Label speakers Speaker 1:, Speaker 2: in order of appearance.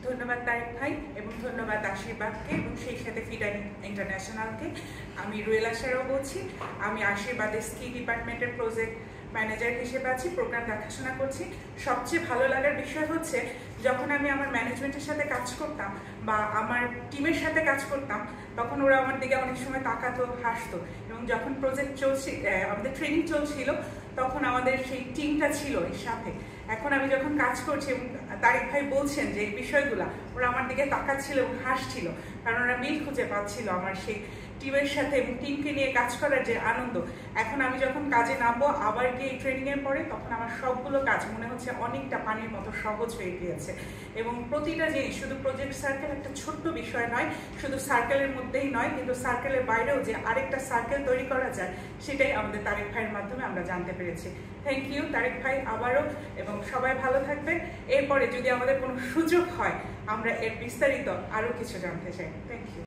Speaker 1: ধন্যবাদ তারেক ভাই এবং ধন্যবাদ আশীর্বাদকে এবং সেই সাথে ফিডা ইন্টারন্যাশনালকে। আমি রুয়েল আশারাও বলছি। আমি আশীর্বাদের স্কি ডিপার্টমেন্টের প্রজেক্ট ম্যানেজার হিসেবে আছি, প্রোগ্রাম দেখাশোনা করছি। সবচেয়ে ভালো লাগার বিষয় হচ্ছে যখন আমি আমার ম্যানেজমেন্টের সাথে কাজ করতাম বা আমার টিমের সাথে কাজ করতাম, তখন ওরা আমার দিকে অনেক সময় তাকাতো, হাসতো। এবং যখন প্রজেক্ট চলছে, আমাদের ট্রেনিং চলছিল, তখন আমাদের সেই টিমটা ছিল এর সাথে। এখন আমি যখন কাজ করছি এবং তারেক ভাই বলছেন যে এই বিষয়গুলা, ওরা আমার দিকে তাকাচ্ছিল এবং হাসছিল, কারণ ওরা মিল খুঁজে পাচ্ছিল আমার সেই টিমের সাথে এবং টিমকে নিয়ে কাজ করার যে আনন্দ। এখন আমি যখন কাজে নামবো আবার গিয়ে ট্রেনিংয়ে পরে, তখন আমার সবগুলো কাজ মনে হচ্ছে অনেকটা পানির মতো সহজ হয়ে গিয়েছে। এবং প্রতিটা জিনিস শুধু প্রজেক্ট সার্কেল একটা ছোট্ট বিষয় নয়, শুধু সার্কেলের মধ্যেই নয়, কিন্তু সার্কেলের বাইরেও যে আরেকটা সার্কেল তৈরি করা যায়, সেটাই আমাদের তারেক ভাইয়ের মাধ্যমে আমরা জানতে পেরেছি। থ্যাংক ইউ তারেক ভাই আবারও, এবং সবাই ভালো থাকবেন। এরপরে যদি আমাদের কোনো সুযোগ হয়, আমরা এর বিস্তারিত আরও কিছু জানতে চাই। Thank you.